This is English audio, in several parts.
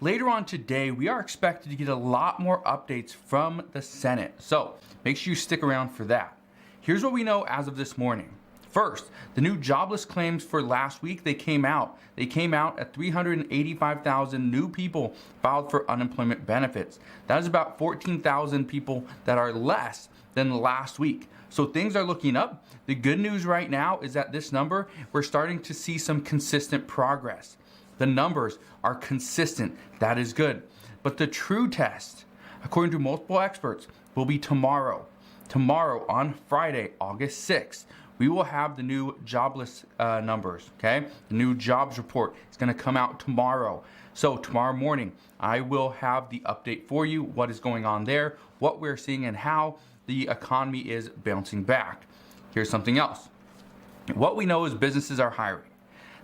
later on today, we are expected to get a lot more updates from the Senate. So make sure you stick around for that. Here's what we know as of this morning. First, the new jobless claims for last week, they came out. They came out at 385,000 new people filed for unemployment benefits. That is about 14,000 people that are less than last week. So things are looking up. The good news right now is that this number, we're starting to see some consistent progress. The numbers are consistent. That is good. But the true test, according to multiple experts, will be tomorrow. Tomorrow on Friday, August 6th. We will have the new jobless numbers, okay? The new jobs report is going to come out tomorrow. So tomorrow morning, I will have the update for you, what is going on there, what we're seeing, and how the economy is bouncing back. Here's something else. What we know is businesses are hiring.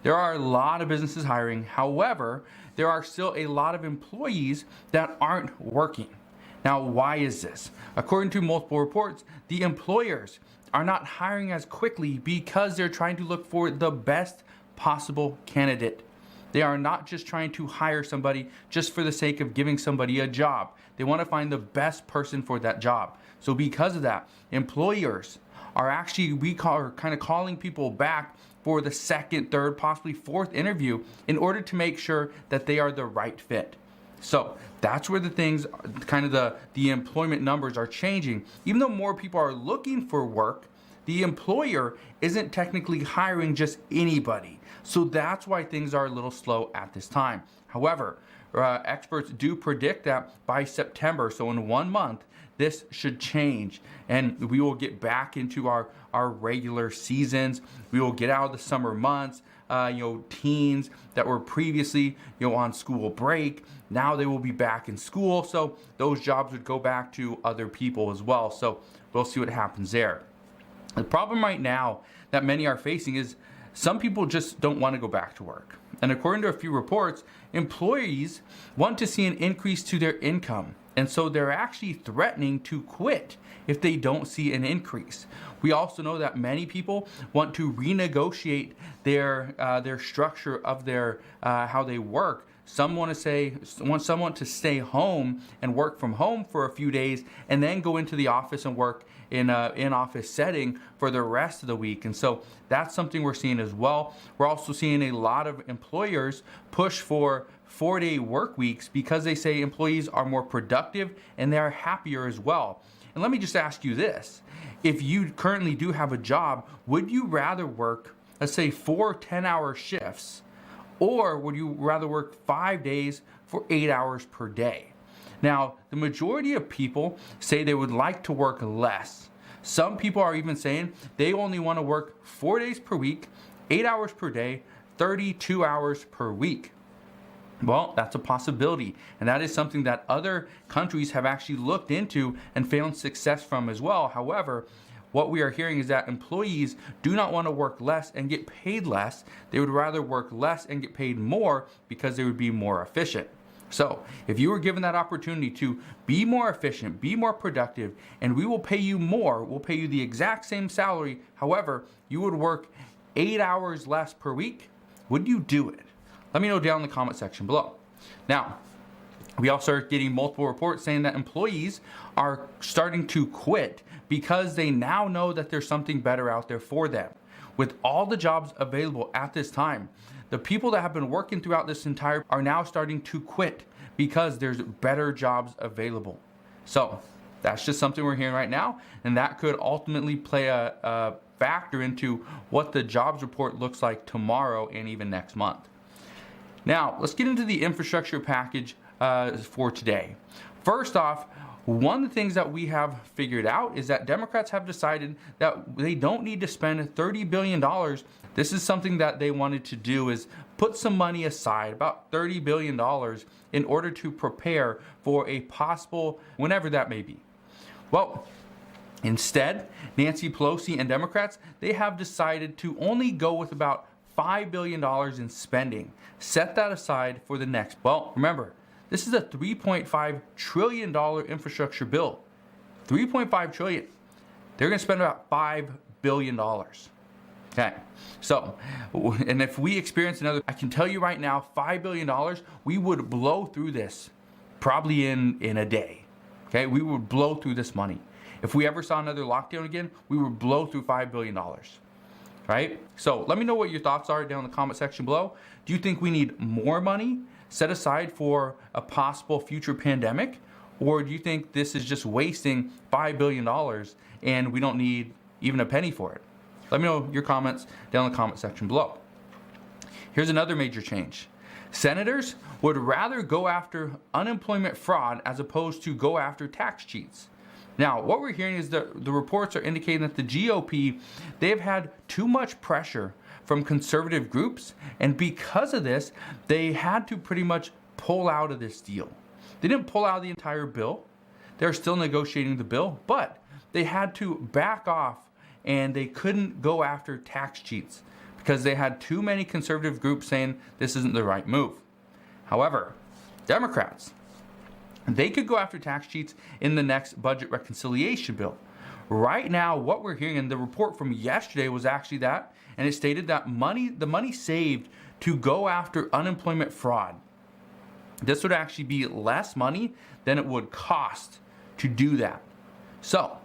There are a lot of businesses hiring. However, there are still a lot of employees that aren't working. Now, why is this? According to multiple reports, the employers are not hiring as quickly because they're trying to look for the best possible candidate. They are not just trying to hire somebody just for the sake of giving somebody a job. They want to find the best person for that job. So because of that, employers are actually, kind of calling people back for the second, third, possibly fourth interview in order to make sure that they are the right fit. So that's where the things, kind of the employment numbers are changing. Even though more people are looking for work, the employer isn't technically hiring just anybody. So that's why things are a little slow at this time. However, experts do predict that by September, so in 1 month, this should change and we will get back into our regular seasons. We will get out of the summer months. Teens that were previously, on school break, now they will be back in school. So those jobs would go back to other people as well. So we'll see what happens there. The problem right now that many are facing is some people just don't want to go back to work. And according to a few reports, employees want to see an increase to their income. And so they're actually threatening to quit if they don't see an increase. We also know that many people want to renegotiate their structure of their how they work. Some want someone to stay home and work from home for a few days and then go into the office and work in an in-office setting for the rest of the week. And so that's something we're seeing as well. We're also seeing a lot of employers push for 4-day work weeks because they say employees are more productive and they are happier as well. And let me just ask you this. If you currently do have a job, would you rather work, let's say, 4 10-hour shifts, or would you rather work 5 days for 8 hours per day? Now, the majority of people say they would like to work less. Some people are even saying they only want to work 4 days per week, 8 hours per day, 32 hours per week. Well, that's a possibility, and that is something that other countries have actually looked into and found success from as well. However, what we are hearing is that employees do not want to work less and get paid less. They would rather work less and get paid more because they would be more efficient. So if you were given that opportunity to be more efficient, be more productive, and we will pay you more, we'll pay you the exact same salary. However, you would work 8 hours less per week, would you do it? Let me know down in the comment section below. Now, we also are getting multiple reports saying that employees are starting to quit because they now know that there's something better out there for them. With all the jobs available at this time, the people that have been working throughout this entire are now starting to quit because there's better jobs available. So that's just something we're hearing right now, and that could ultimately play a factor into what the jobs report looks like tomorrow and even next month. Now, let's get into the infrastructure package for today. First off, one of the things that we have figured out is that Democrats have decided that they don't need to spend $30 billion. This is something that they wanted to do, is put some money aside, about $30 billion, in order to prepare for a possible, whenever that may be. Well, instead, Nancy Pelosi and Democrats, they have decided to only go with about $5 billion in spending. Set that aside for the next. Well, remember, this is a $3.5 trillion infrastructure bill. $3.5 trillion. They're going to spend about $5 billion. Okay, so, and if we experience another, I can tell you right now, $5 billion, we would blow through this probably in a day. Okay, we would blow through this money. If we ever saw another lockdown again, we would blow through $5 billion. Right? So let me know what your thoughts are down in the comment section below. Do you think we need more money set aside for a possible future pandemic? Or do you think this is just wasting $5 billion and we don't need even a penny for it? Let me know your comments down in the comment section below. Here's another major change. Senators would rather go after unemployment fraud as opposed to go after tax cheats. Now, what we're hearing is that the reports are indicating that the GOP, they've had too much pressure from conservative groups, and because of this, they had to pretty much pull out of this deal. They didn't pull out of the entire bill. They're still negotiating the bill, but they had to back off and they couldn't go after tax cheats because they had too many conservative groups saying this isn't the right move. However, Democrats, they could go after tax cheats in the next budget reconciliation bill. Right now, what we're hearing, and the report from yesterday was actually that, and it stated that the money saved to go after unemployment fraud, this would actually be less money than it would cost to do that. So,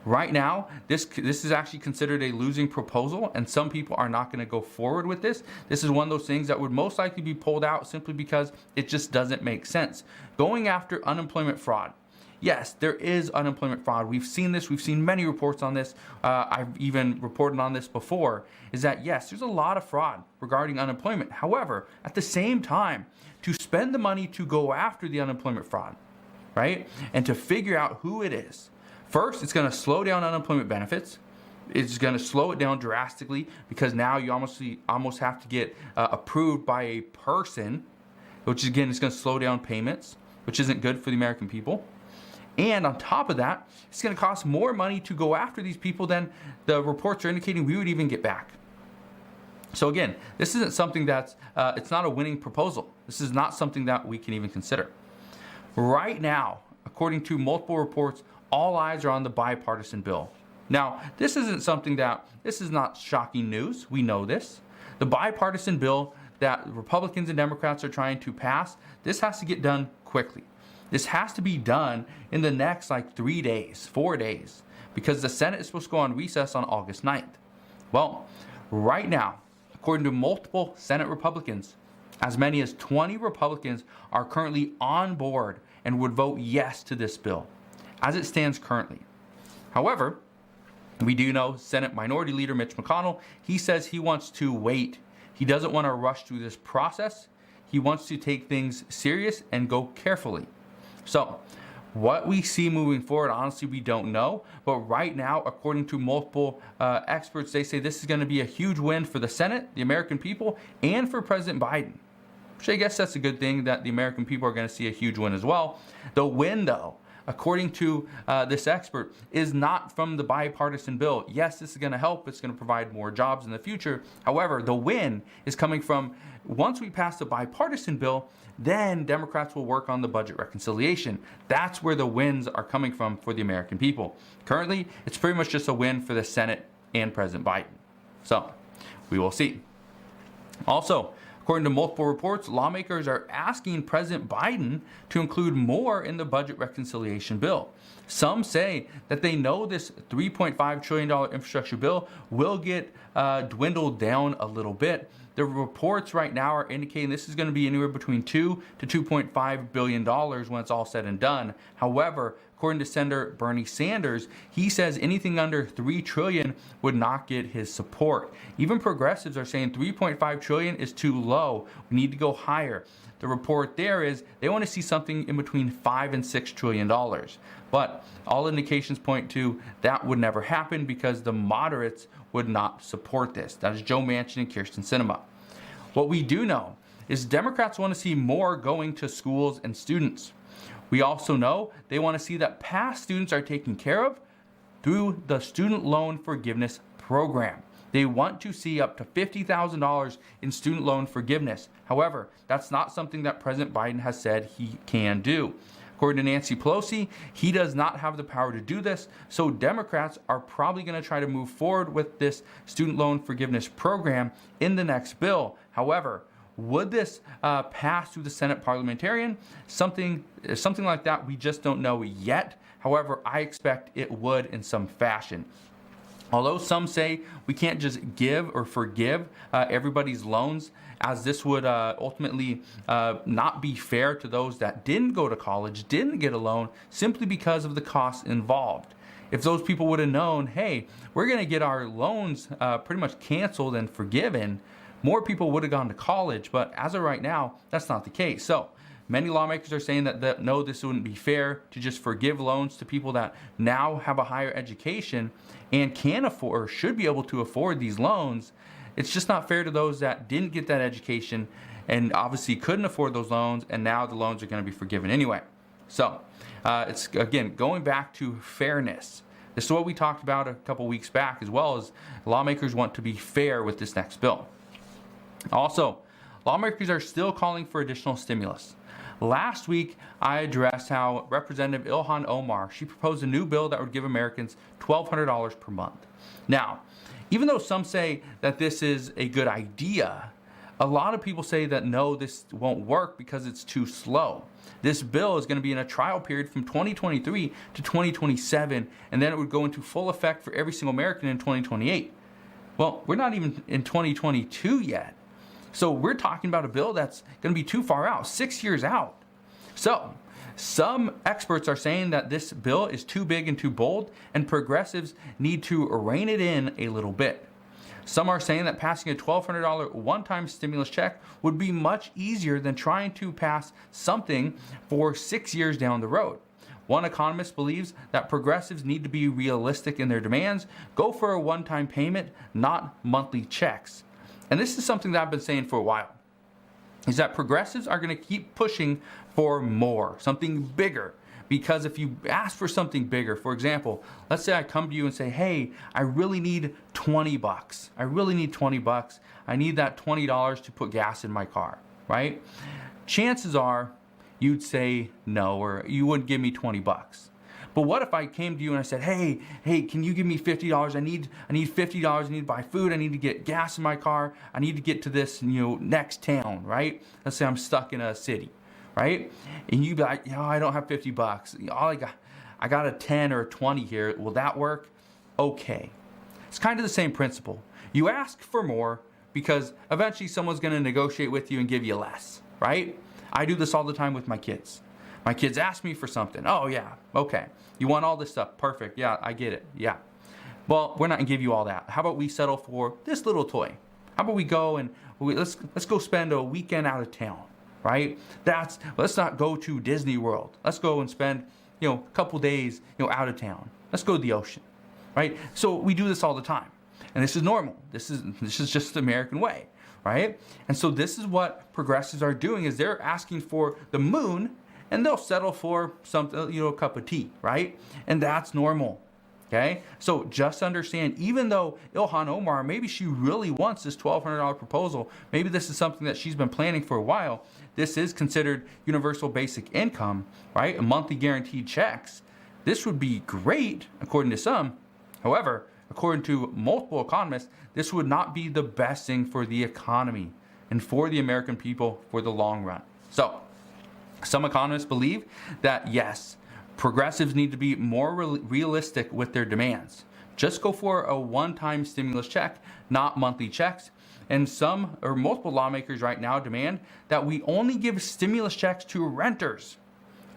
right now, this is actually considered a losing proposal, and some people are not going to go forward with this. This is one of those things that would most likely be pulled out simply because it just doesn't make sense. Going after unemployment fraud. Yes, there is unemployment fraud. We've seen this. We've seen many reports on this. I've even reported on this before, is that yes, there's a lot of fraud regarding unemployment. However, at the same time, to spend the money to go after the unemployment fraud, right, and to figure out who it is, first, it's going to slow down unemployment benefits. It's going to slow it down drastically because now you almost have to get approved by a person, which again is going to slow down payments, which isn't good for the American people. And on top of that, it's going to cost more money to go after these people than the reports are indicating we would even get back. So again, this isn't something that's, it's not a winning proposal. This is not something that we can even consider. Right now, according to multiple reports, all eyes are on the bipartisan bill. Now, this isn't something this is not shocking news. We know this. The bipartisan bill that Republicans and Democrats are trying to pass, this has to get done quickly. This has to be done in the next 3 days, 4 days, because the Senate is supposed to go on recess on August 9th. Well, right now, according to multiple Senate Republicans, as many as 20 Republicans are currently on board and would vote yes to this bill, as it stands currently. However, we do know Senate Minority Leader Mitch McConnell, he says he wants to wait. He doesn't want to rush through this process. He wants to take things serious and go carefully. So, what we see moving forward, honestly, we don't know. But right now, according to multiple experts, they say this is going to be a huge win for the Senate, the American people, and for President Biden. Which I guess that's a good thing that the American people are going to see a huge win as well. The win, though, according to this expert, is not from the bipartisan bill. Yes, this is going to help. It's going to provide more jobs in the future. However, the win is coming from once we pass the bipartisan bill, then Democrats will work on the budget reconciliation. That's where the wins are coming from for the American people. Currently, it's pretty much just a win for the Senate and President Biden. So, we will see. Also, according to multiple reports, lawmakers are asking President Biden to include more in the budget reconciliation bill. Some say that they know this $3.5 trillion infrastructure bill will get dwindled down a little bit. The reports right now are indicating this is going to be anywhere between $2 to $2.5 billion when it's all said and done. However, according to Senator Bernie Sanders, he says anything under $3 trillion would not get his support. Even progressives are saying $3.5 trillion is too low. We need to go higher. The report there is they want to see something in between $5 and $6 trillion. But all indications point to that would never happen because the moderates would not support this. That is Joe Manchin and Kyrsten Sinema. What we do know is Democrats want to see more going to schools and students. We also know they want to see that past students are taken care of through the student loan forgiveness program. They want to see up to $50,000 in student loan forgiveness. However, that's not something that President Biden has said he can do. According to Nancy Pelosi, he does not have the power to do this, so Democrats are probably going to try to move forward with this student loan forgiveness program in the next bill. However, would this pass through the Senate parliamentarian? Something like that, we just don't know yet. However, I expect it would in some fashion. Although some say we can't just give or forgive everybody's loans, as this would ultimately not be fair to those that didn't go to college, didn't get a loan, simply because of the costs involved. If those people would have known, hey, we're going to get our loans pretty much canceled and forgiven, more people would have gone to college. But as of right now, that's not the case. So many lawmakers are saying that no, this wouldn't be fair to just forgive loans to people that now have a higher education and can afford or should be able to afford these loans. It's just not fair to those that didn't get that education and obviously couldn't afford those loans, and now the loans are going to be forgiven anyway. So it's, again, going back to fairness. This is what we talked about a couple weeks back, as well as lawmakers want to be fair with this next bill. Also, lawmakers are still calling for additional stimulus. Last week, I addressed how Representative Ilhan Omar, she proposed a new bill that would give Americans $1,200 per month. Now, even though some say that this is a good idea, a lot of people say that no, this won't work because it's too slow. This bill is going to be in a trial period from 2023 to 2027, and then it would go into full effect for every single American in 2028. Well, we're not even in 2022 yet. So we're talking about a bill that's going to be too far out, 6 years out. So some experts are saying that this bill is too big and too bold, and progressives need to rein it in a little bit. Some are saying that passing a $1,200 one-time stimulus check would be much easier than trying to pass something for 6 years down the road. One economist believes that progressives need to be realistic in their demands, go for a one-time payment, not monthly checks. And this is something that I've been saying for a while, is that progressives are going to keep pushing for more, something bigger. Because if you ask for something bigger, for example, let's say I come to you and say, hey, I really need $20. I really need $20. I need that $20 to put gas in my car, right? Chances are you'd say no, or you wouldn't give me $20. But what if I came to you and I said, hey, can you give me $50? I need $50. I need to buy food. I need to get gas in my car. I need to get to this, next town, right? Let's say I'm stuck in a city, right? And you'd be like, I don't have $50. I got a 10 or a 20 here. Will that work? Okay. It's kind of the same principle. You ask for more because eventually someone's going to negotiate with you and give you less, right? I do this all the time with my kids. My kids ask me for something. Oh, yeah. Okay. You want all this stuff? Perfect. Yeah, I get it. Yeah. Well, we're not going to give you all that. How about we settle for this little toy? How about we go and let's go spend a weekend out of town, right? Let's not go to Disney World. Let's go and spend, a couple days, out of town. Let's go to the ocean, right? So we do this all the time. And this is normal. This is just the American way, right? And so this is what progressives are doing, is they're asking for the moon, and they'll settle for something, a cup of tea, right? And that's normal, okay? So just understand, even though Ilhan Omar, maybe she really wants this $1,200 proposal, maybe this is something that she's been planning for a while, this is considered universal basic income, right? Monthly guaranteed checks. This would be great, according to some. However, according to multiple economists, this would not be the best thing for the economy and for the American people for the long run. So, some economists believe that, yes, progressives need to be more realistic with their demands. Just go for a one-time stimulus check, not monthly checks. And some or multiple lawmakers right now demand that we only give stimulus checks to renters.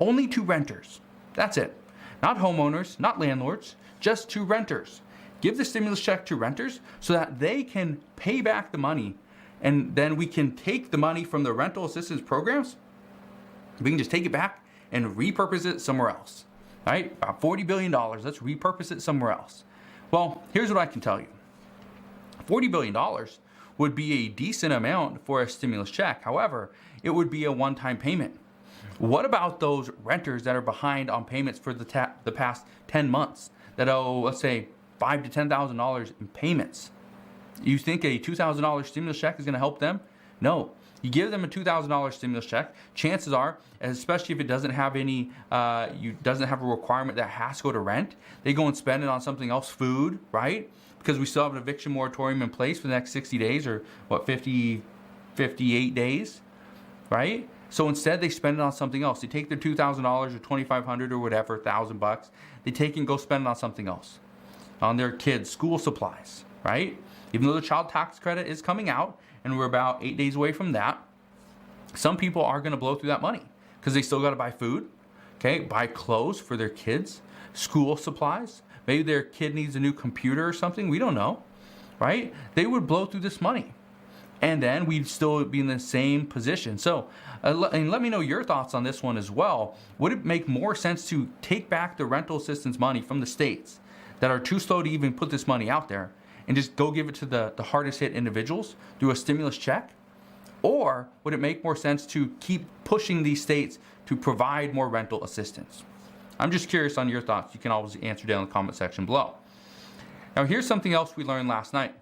Only to renters. That's it. Not homeowners, not landlords, just to renters. Give the stimulus check to renters so that they can pay back the money, and then we can take the money from the rental assistance programs. We can just take it back and repurpose it somewhere else, right? About $40 billion, let's repurpose it somewhere else. Well, here's what I can tell you. $40 billion would be a decent amount for a stimulus check. However, it would be a one-time payment. What about those renters that are behind on payments for the past 10 months that owe, let's say, $5,000 to $10,000 in payments? You think a $2,000 stimulus check is going to help them? No. You give them a $2,000 stimulus check. Chances are, especially if it doesn't have any, doesn't have a requirement that has to go to rent, they go and spend it on something else, food, right? Because we still have an eviction moratorium in place for the next 60 days or what, 58 days, right? So instead they spend it on something else. They take their $2,000 or $2,500 or whatever, $1,000, they take and go spend it on something else, on their kids' school supplies, right? Even though the child tax credit is coming out and we're about 8 days away from that, some people are going to blow through that money because they still got to buy food, okay, buy clothes for their kids, school supplies. Maybe their kid needs a new computer or something. We don't know, right? They would blow through this money. And then we'd still be in the same position. So, and let me know your thoughts on this one as well. Would it make more sense to take back the rental assistance money from the states that are too slow to even put this money out there and just go give it to the hardest hit individuals through a stimulus check? Or would it make more sense to keep pushing these states to provide more rental assistance? I'm just curious on your thoughts. You can always answer down in the comment section below. Now here's something else we learned last night.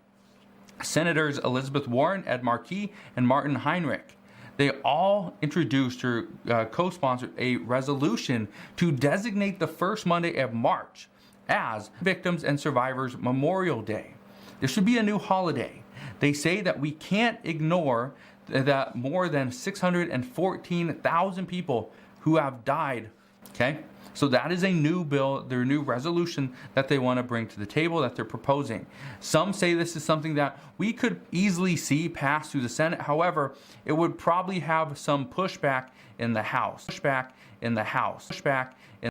Senators Elizabeth Warren, Ed Markey, and Martin Heinrich, they all introduced or co-sponsored a resolution to designate the first Monday of March as Victims and Survivors Memorial Day. This should be a new holiday. They say that we can't ignore that more than 614,000 people who have died, okay? So that is a new bill, their new resolution that they want to bring to the table that they're proposing. Some say this is something that we could easily see pass through the Senate. However, it would probably have some pushback in the House.